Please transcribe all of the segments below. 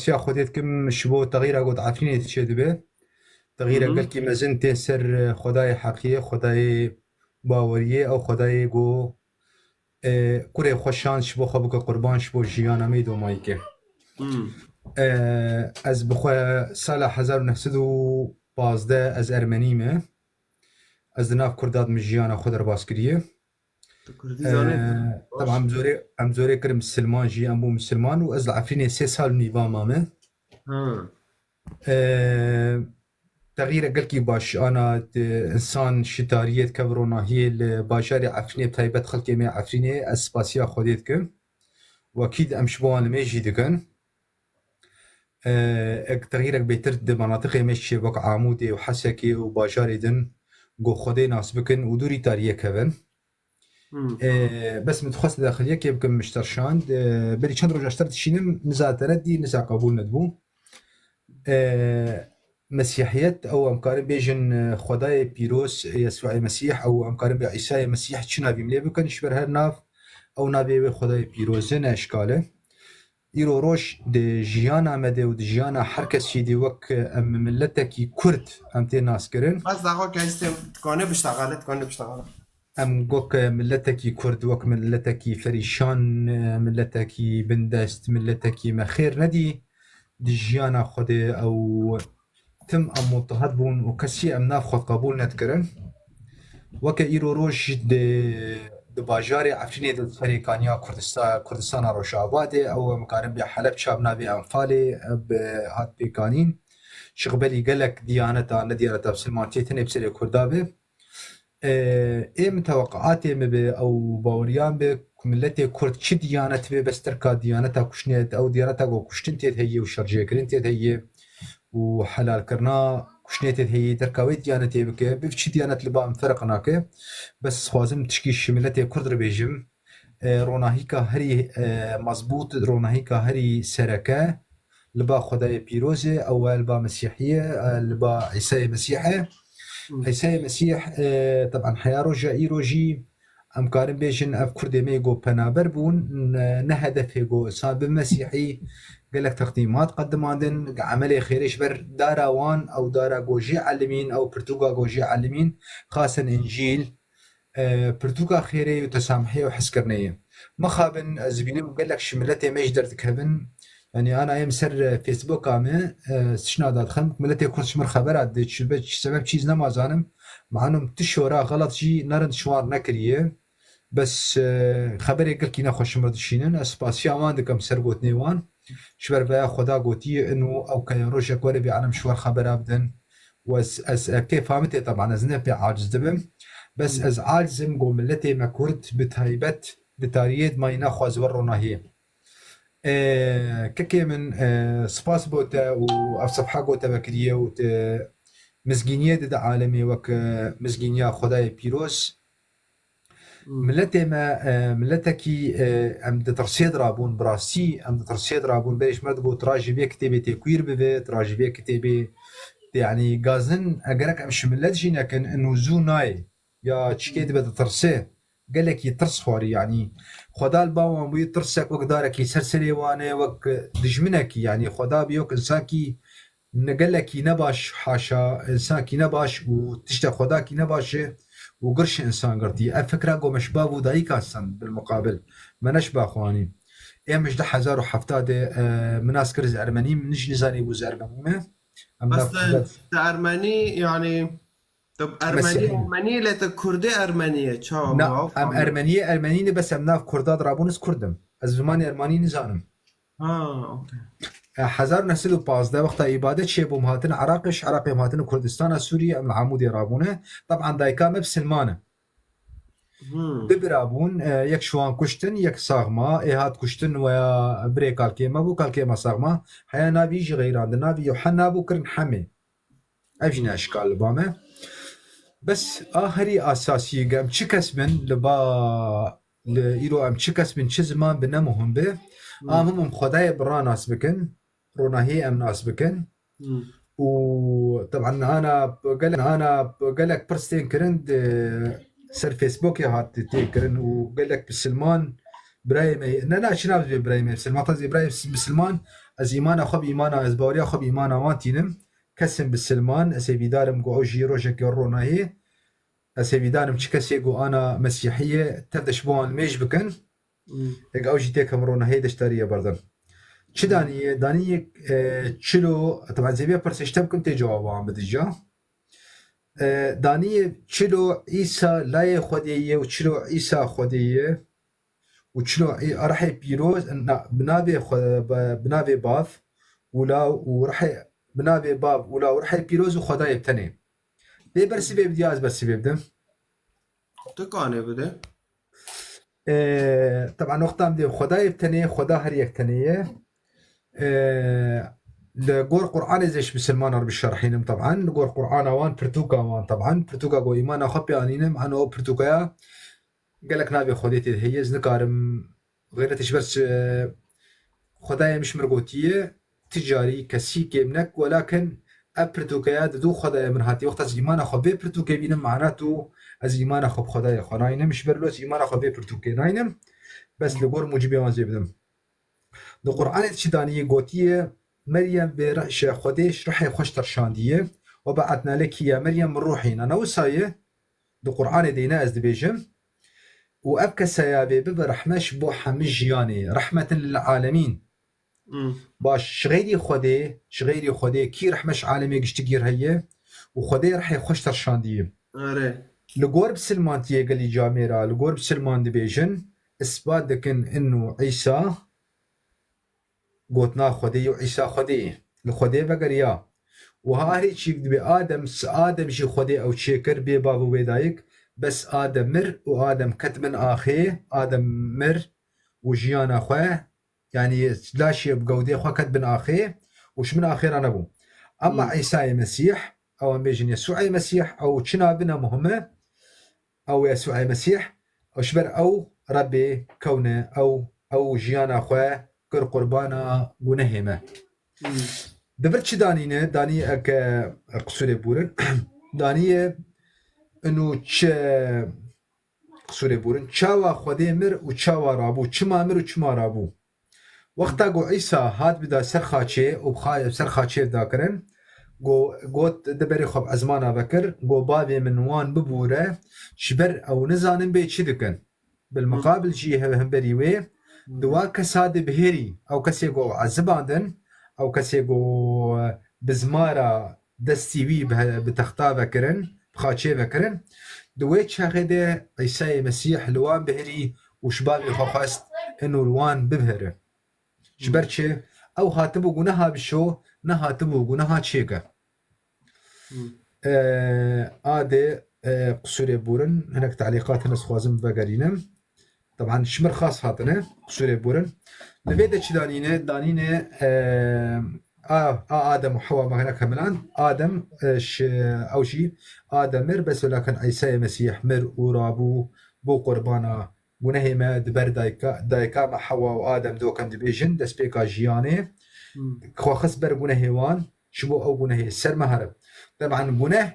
سپاسیا خودت کم شبو تغییر اگود عفرینه تشد به تغییر اگر مهم. کی مزن تسر خدای حقیقی خدای باوریه او خدای گو کره خوشان شبو خبو که قربان شبو جیانا میدو مایی که مم. از بخوا سال 1915 از ارمنیمه از ناف کرداد مجیانا خود را باس کریه تو کردی زانه طبعا باش. مزوري كرم مسلمان جي أمبو مسلمان وأزل عفريني 3 سال نيفامامه ها تغيير قلكي باش أنا إنسان شتارية كبرونا هي الباشاري عفريني بتايبت خلقي مي عفريني أسباسيا خوديتكم وأكيد أمشبوان ميجي دكن تغييرك بيترد مناطق مشي بك عمودي وحسكي وباشاري دن جو خدي ناس بكن ودوري تاريه كبن مم. بس متخصص داخلية كي يمكن مشترشان بري چند روز اشترت شينم نزا تردي نزا قبول ندبو مسيحيت او امكارم بيجن خداي بيروس يسوع المسيح او امكارم بعيسى المسيح چنا بيملي بكن شبر هر ناف او نابي خداي بيروزن اشكاله ايرو روش دي جيانا مدي ودي جيانا حركة دي وك ام ملتكي كرد امتي ناس كرن بس دقیقا که هستیم تکانه بشتغله ام گوک ملتکی کرد وک ملتکی فریشان ملتکی بندست ملتکی مخیر ندی دی جیانا خود او تم ام مضطهد بون و کسی ام ناف خود قبول ندکرن وک ایرو روش د باجار عفرینی د فریقانیا کردستان روشاباده او مقارن بیا حلب شاب نابی انفالی هات بیکانین شغبلی گلک دیانتا ندیانتا بسلمانتیتن بسری کردابه ام توقعاتي مبي او باوريان به ملتي كرد شي ديانت به بس تركا ديانتها كشنيت او ديانتها جو كشتنت هي وشرجي كرنت هي وحلال كرنا كشنيت هي تركاوي ديانتي بك بفشي ديانت لبا فرقناك بس خوازم تشكي ملتي كرد ربيجم روناهيكا هري مظبوط روناهيكا هري سركه لبا خداي بيروزي او لبا مسيحيه لبا عيسى مسيحي عيسى مسيح طبعا حيا رجع روجي ام كارم بيجن اف كردي ميغو بنابر بون نهدف هيغو صاب مسيحي قال لك تقديمات قدماندن عمليه خيريش بر دارا وان او دارا جوجي علمين او برتوغا جوجي علمين خاصه انجيل برتوغا خيري وتسامحيه وحسكرنيه مخابن زبيني قال لك شملتي مجدر تكهبن يعني انا ايام سر فيسبوك عامه سشنا داد خم ملتي كنت شمر خبرات دي سبب چیز نمازانم معنم تشورا غلط شي نرند شوار نكريه بس خبري قال كي ناخذ شمر دشينن اسباسيا ما عندكم سر قوت نيوان شبر بها خدا قوتي انه او كان روجا كوري بعالم شوار خبر ابدن واس كيف فهمتي طبعا ازنه في عاجز دبم بس از عاجزم قوم ملتي ما كرت بتهيبت بتاريد ما يناخذ ورونا هي ككي من سباس بوتا و صفحة قوتا بكرية وت مزجينية دا عالمي وك مزجينية خداي بيروس ملتي ما ملتكي ام ترسيد رابون براسي ام ترسيد رابون بيش مردبو تراجي بيه كتابي تكوير بيه تراجي بيه كتابي يعني غازن اقرك امش ملت جينا كان انه زوناي يا تشكيت بدا ترسيه قال لك يترس خوري يعني خدا الباوان بو يترسك وك دارك يسرسلي وانا وك دجمنك يعني خدا بيوك انسان كي قال لك نباش حاشا انسان كي نباش وتشتا خدا كي نباش وقرش انسان قرتي الفكره قو مشباب ودايك اصلا بالمقابل ما نشبه اخواني ايه مش ده 1070 مناس كرز ارمني منش نزاني بوز ارمني بس ارمني يعني طب ارمني لت كردي ارمنيه چاو نا ام ارمنيه بس ام ناف كرداد رابونس كردم از زمان ارمني نزانم اوكي 1915 وقت عبادت شي بوم هاتن عراقي هاتن كردستان سوريا ام العمود رابونه طبعا دايكا بسلمانه دبرابون يك شوان كشتن يك صاغما هات كشتن ويا بريكال كيما بو كالكيما صاغما حيا نبي يجي غيران نبي يوحنا بو كرن حمي اجنا اشكال بامه بس آخری اساسی گم چی کسبن لبا لإيرو ام چی کسبن چه زمان بنا مهم به هم خدای برا ناس بکن روناهي ام ناس بکن وطبعا انا قال لك برستين كرند سر فيسبوك يا هات تكرن وقال لك بسلمان برايم انا شنو ابي برايم سلمان طازي برايم بسلمان از ایمان خو ایمان از باوریا خو ایمان وانتینم کسم بالسلمان اسیدارم گو اوجی روجک رونایی اسیدارم چی کسی گو انا مسیحیه تدش بون میش بکن اگه اوجی تکم رونایی دشتریه بردن چی دانیه چلو طبعا زیبیا پرسشتم کم تی جوابم بدیجا دانیه چلو عیسی لای خودیه و چلو عیسی خودیه و چلو راح پیروز بنابه باف ولا وراح بنابه باب ولا وراح پیروز و خدای بتنه دی برسی ببدی از برسی ببدم تکانه بده طبعا وقتام دي خدای بتنه خدا هر یک تنه لقور قرآن زيش بسلمان رب الشرحينم طبعا لقور قرآن وان برتوكا وان طبعا برتوكا قو إيمان خبي أنينم أنا برتوكا قال لك نابي خديتي هي نكارم غير تشبرس خدايا مش مرقوتية تجاري كسيكي منك ولكن برتوكا دو خدايا من هاتي وقت از إيمان خبي برتوكا بينم معناته از إيمان خب خدايا خناينم مش برلوس إيمان خبي برتوكا ناينم بس لقور موجبي وان زيبدم دو قرآن تشدانية قوتية مريم برأش خديش رح يخش ترشاندية وبعدنا لك يا مريم من روحين أنا وصاية دو قرآن دينا أزد بيجم وأبكى سيابي برحمش بو حمجياني رحمة للعالمين باش شغيري خدي كي رحمش عالمي قشتقير هي وخدي رح يخش ترشاندية لقور بسلمانتية قال لي جاميرا لقور بسلمان دي بيجن إثبات دكن إنه عيسى قوتنا خدي وعيسى خدي الخدي بقريا وهاري شيء بآدم شي خدي أو شيكر بباب وبدايك بس آدم مر وآدم كتمن آخي آدم مر وجيانا خواه يعني لا شيء بقودي خواه كتبن آخي وش من آخر أنا بو أما عيسى مسيح أو بيجن يسوع مسيح أو تشنا بنا مهمة أو يسوع مسيح أو شبر أو ربي كونه أو جيانا خواه كر قربانا ونهمه دبرت داني اك قصور بورن داني انه قصور بورن چاوا خودي مر و چاوا رابو چما مر و چما رابو وقتا گو عيسى هات بدا سرخاچه و بخايب سرخاچه دا کرن گوت دبري خب ازمانا بكر گو بابي من وان ببوره شبر او نزانن بي چي دكن بالمقابل جي هم بريوي دوا كساد بهيري او كسي گو عزباندن او كسي گو بزمارا دستي وي بتختا بكرن بخاچه بكرن دوي چاخده عيسى مسيح لوان بهري وشبابي خواست انه لوان ببهره شبرچه او هاتبو گناها بشو نه هاتبو گناها چيكا آده قصور بورن هناك تعليقات ناس خوازم بقرينم طبعا شمر خاص هاتنا قصور بورن لبيدا چي دانينه آدم وحواء ما هناك كملان آدم أو شيء آدم مر بس ولكن عيسى مسيح مر ورابو بو قربانا ونهما دبر دايكا مع حواء وآدم دو كان دبيجن دس بيكا جياني خو خسبر gunehwan شبو او guneh سر مهرب طبعا guneh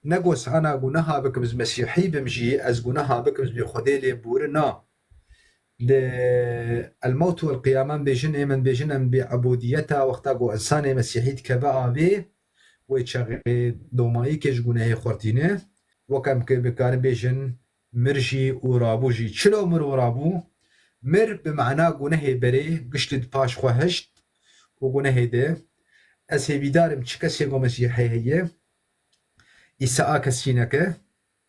نقوس انا gunehها بكبز مسيحي بمجي از gunehها بكبز بخدي لي بورنا الموت والقيامة بيجن من بيجن بعبوديتها وقتا انسان مسيحي كبا به ويتشغل دوماي كيش guneh خورتينه وكم بكار بيجن مرجي ورابوجي شلو مر ورابو مر بمعنى guneh بري قشت باش خوهشت وقونه ده از هیویدارم چه کسی گو مسیحی هیه ایسا کسینکه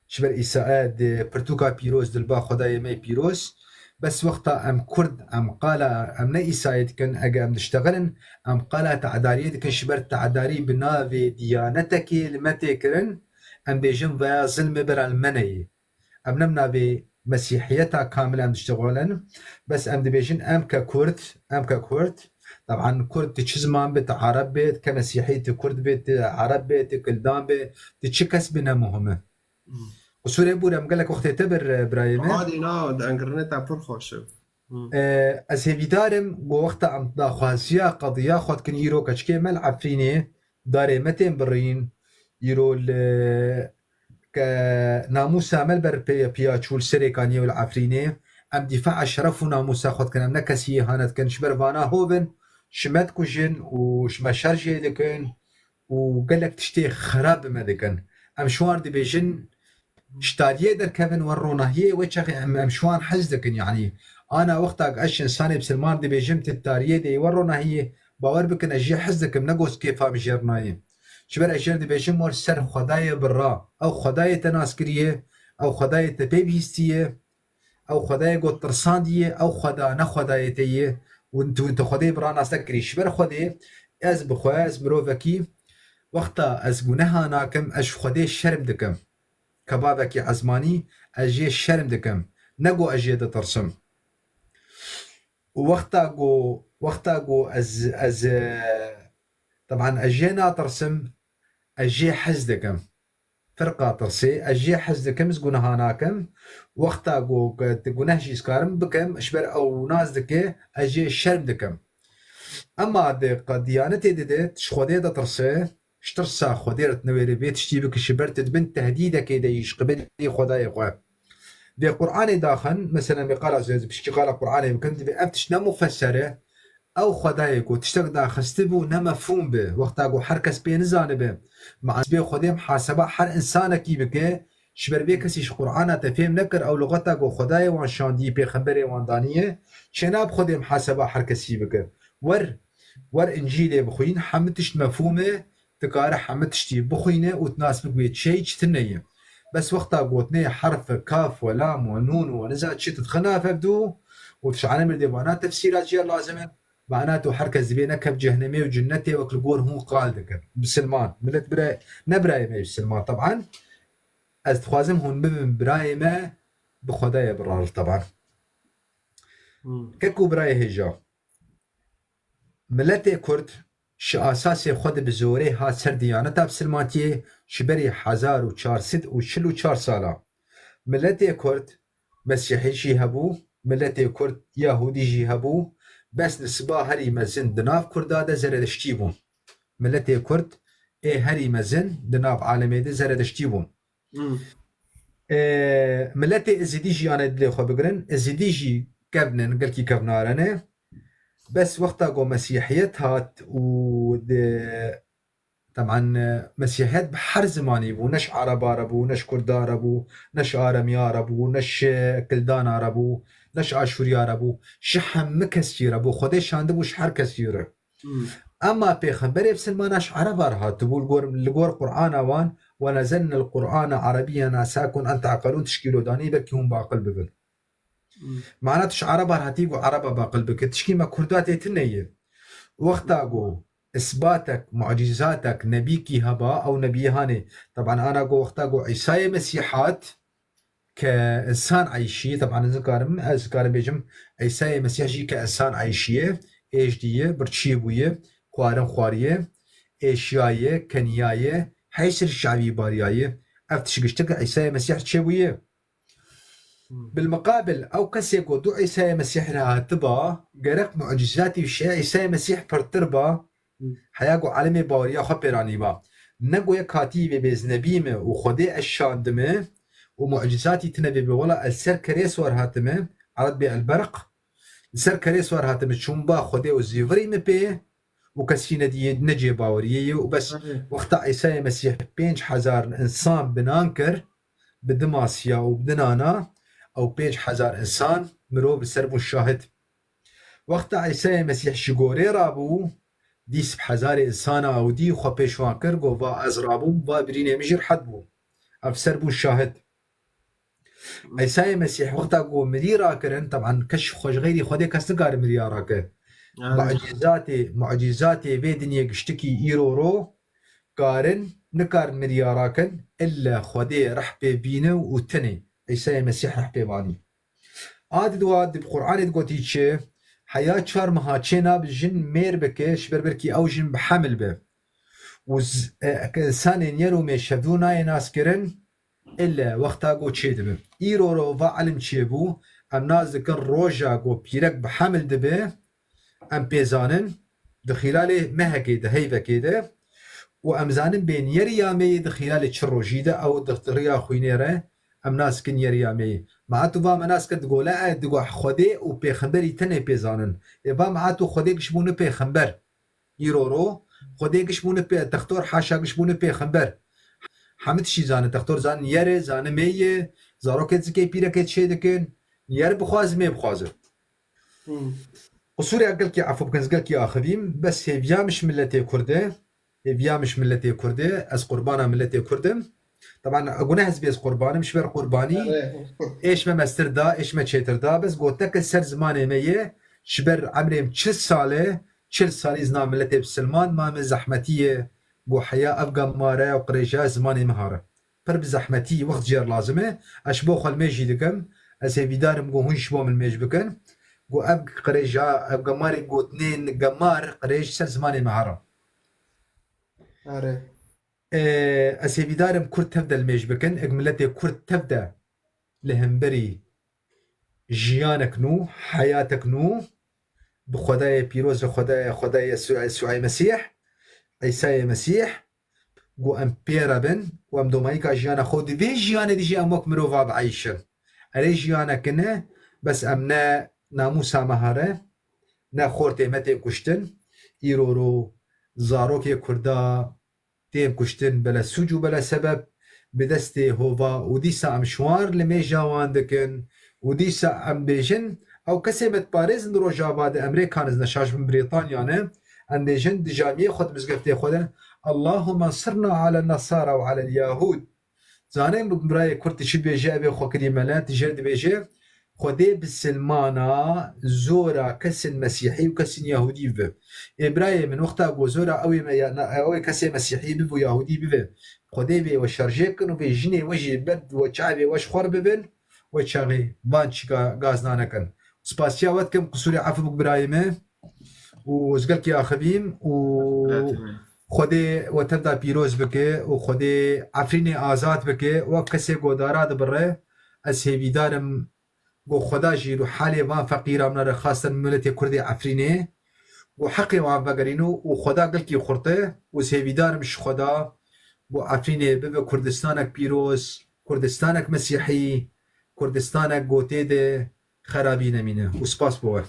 شبر ایسا ده پرتوکا پیروز دلبا خدای می پیروز بس وقتا ام کرد ام قالا ام نه ایسایت کن اگه ام دشتغلن ام قالا تعداریت کن شبر تعداری بناوی دیانتکی لمتی کرن ام بیجن ویا ظلم بر المنی ام نمناوی مسیحیتا کامل ام دشتغلن بس ام دبیجن ام که کرد طبعا كرد تشزمان بيت عرب بيت كمسيحية كرد بيت عرب بيت كلدان بيت تشكس بنا مهمة وسوريا بورا قال لك وقت تبر برايم عادي ناد انترنت ابر خوشه از هیویدارم وقت ام دا خواسيا قضيه خود كن يرو كشكي ملعب فيني داري متين برين يرو ك ناموسا ملبر بياتشول سريكانيه والعفرينه ام دفاع شرف وناموسا خود كن ام نكسي هانت كن شبر فانا هوبن شمت كوجن وشما شرجي دكن وقال لك تشتي خراب ما دكن ام شوار دي بيجن اشتاريه در كevin ورونا هي وجه ام شوان حز دكن يعني انا وقتك اش انساني بسلمان دي بيجمت التاريه دي ورونا هي باور بكن اجي حز دكم نقوس كيف بجرناي شبر اجر دي بيجم ور سر خدايه برا او خدايه تناسكريه او خدايه تبيبيستيه او خدايه قد ترسانديه او خدا نخدايتيه وانتو خدايه برا ناس تكري شبر خدايه از بخواز مروفكي وقتا از گناها ناکم اش خدای شرم دکم کبابکی عزمانی اجی شرم دکم نگو اجی دترسم وقتا گو از طبعا اجی ناترسم اجي حزدكم فرقة ترسي اجي حزدكم زقونها ناكم وقتا تقونه جي سكارم بكم اشبر او ناس دكي اجي شرم دكم اما ديانتي ديت شخودي دا ترسي شترسا خوديرت نويري بيت شتيبك شبرت بنت تهديدك يديش قبل خداي خو دي قرآن داخن مثلا بقال زي بشكي قال قرآن يمكن دي افتش نمو فسره او خدايك وتشتق داخل ستبو نمفهوم به وقتا قو حركس بين زانبه مع سبي خديم محاسبه هر انسانك يبكي شبر بي كسيش قرآن تفهم نكر او لغتا قو خداي وان شاندي بيخبري وان دانيه شناب خديم محاسبه حركس يبكي ور انجيل بخوين حمتش مفهومه تقارح حمتشتي بخوينه وتناسبك بيت شيء تنيه بس وقتا قوتني حرف كاف ولام ونون ونزات شي تتخنا فبدو وتشعنا من ديوانات تفسيرات جير لازمه معناته حركه زبينه كب جهنمي وجنتي وكل قول هو قال دك بسلمان ملت براي نبراي ما بسلمان طبعا از تخوازم هون براي ما بخدايا برار طبعا ككو براي هجا ملت كرد شو اساس خود بزوره ها سر ديانتا بسلماتي شبري 1444 ساله ملت كرد مسيحي جي هبو ملت كرد يهودي جي هبو بس نسبة هري مزن دناف كردا ده زردشتي بون ملت كرد هري مزن دناف عالمي ده زردشتي بون ملت ازديجي انا دلي خو بقرن ازديجي كبنن قال كي كبنارنه بس وقتا قو مسيحيت هات و طبعا مسيحيات بحر زماني بو نش عرب عربو نش كرد عربو نش آرمي عربو نش كلدان عربو نش آشوري عربو شحم مكسير ابو خدي شانده بو شحر كسيره اما پیغمبر بسلمانش عرب هات تقول لقور قرآن وان ونزلنا القرآن عربيا ناساكن ان تعقلون تشكيلو داني بكي هم باقل ببن معناتش عرب هاتيقو عرب باقل بك تشكي ما كردات يتنيه وقتا اثباتك معجزاتك نبيكي هبا او نبيهاني طبعا انا وقتا عيسى مسيحات كإنسان عايشية طبعا ذكرم بيجم عيسى مسيح جي كإنسان عايشية ايش ديه برتشيبويه خوارم خواريه ايشيايه كنيايه حيسر الشعبي باريايه افتش قشتك عيسى مسيح تشيبويه بالمقابل او كسيكو دو عيسى مسيح لها تبا قرق معجزاتي وشيء عيسى مسيح برتربا حياقو عالمي باريا خبراني با نقو يكاتيبي بيزنبيمه وخدي الشاندمه ومعجزاتي تنبي بولا السر كريس ور هاتمه عرض بي البرق السر كريس ور هاتمه شومبا خدي وزيفري مبي وكسينا دي نجي باوريه وبس وقت عيسى مسيح 5000 انسان بنانكر بدماسيا وبدنانا او 5000 انسان مرو بسربو الشاهد وقت عيسى مسيح شغوري رابو دي 7000 انسان او دي خو بيشوان كرغو با ازرابو با بريني مجر حدبو افسربو الشاهد عيسى مسيح وقتا قو مريرا كرن طبعا كشف خوش غيري خودي كسنقار مريارا كر معجزاتي بيدنيا قشتكي ايرورو قارن نكار مريارا كن الا خودي رح بيبينه وتني عيسى مسيح رح بيباني عاد دواد بقرآن تقول تيجي حياة شار مهاتشينا بجن مير بكيش بربركي او جن بحمل به وز كإنسان يرو ميشفدونا يناس كرن إلا وقتا قو تشي دبه إيرو رو فعلم تشي بو أم ناز ذكر روجا قو بيرك بحمل دبه أم بيزانن دخلالي مهكي ده هيفا كده وأم زانن بين يريامي دخلالي تشروجي ده أو دختريا خوينيره ام ناس کن یریا می معاتو با ناس کد گولا دگو خودی و پیغمبری تنه پیزانن ابا معاتو خودی گشبونه پیغمبر يرورو خودی گشبونه پی تختور حاشا گشبونه پیغمبر حمد شي زانه تختور زان يره زانه مي زاروكت زكي بيركت شي دكن ير بخواز مي بخواز قصوري اقل كي عفو بكنز قال كي اخذيم بس هي مش ملتي كرده هي مش ملتي كرده از قربانا ملتي كردم طبعا اقول هز بيز قرباني مش بير قرباني ايش ما مستر دا ايش ما تشيتر دا بس قلت لك السر زماني مية شبر عمري 40 ساله 40 سالي زنا ملتي بسلمان ما من زحمتيه بو حياه ابقى ماره وقريجه زماني مهاره پر بزحمتي وقت جير لازمه اشبو خل ميجي دكم اسي بيدارم قو هنش بو من ميج بكن قو ابقى قريجه ابقى ماري قو اثنين قمار قريج سر زماني مهاره اسي بيدارم كرت تبدا الميج بكن اجملتي كرت تبدا لهمبري جيانك نو حياتك نو بخدايا بيروز خدايا يسوع مسيح عيسى مسيح قو امبيرا بن وام دومايكا جيانا خود في جيانا دي جي اموك مروفا بعيشن اري جيانا كنا بس امنا ناموسا مهاره نا خورتي متي كشتن ايرورو زاروكي كردا تيم كشتن بلا سوجو بلا سبب بدستي هوفا وديسا ام شوار لمي جاوان دكن وديسا ام بيجن او كسبت باريس ندرو جاباد امريكان نشاش من بريطانيا انديجن دجاميه خد مزقفتي خدن اللهم انصرنا على النصارى وعلى اليهود زانين بمراي كرت شي بيجي ابي خو كلمه تجرد بيجي خدي بالسلمانه زورا كسن مسيحي وكسن يهودي بف ابراهيم من وقتها ابو زورا او كسن مسيحي بف ويهودي بف خدي بي وشارجيكن وبيجني وجي بد وشعبي وش خرب بن وشاغي بانشكا غازنانكن سباسيا واتكم قصوري عفو ابراهيم وزقلك يا خبيم و خودی وتدا پیروز بکه و خودی عفرینی آزاد بکه و کسی گوداراد بره از هیویدارم گو خدا جیرو حالی وان فقیرام نره خاصن ملت کردی عفرینی و حقی وان بگرینو و خدا قل کی خورته و هیویدارم ش خدا و عفرینی به کردستانک پیروز کردستانک مسیحی کردستانک گوته ده خرابی نمینه و سپاس بوه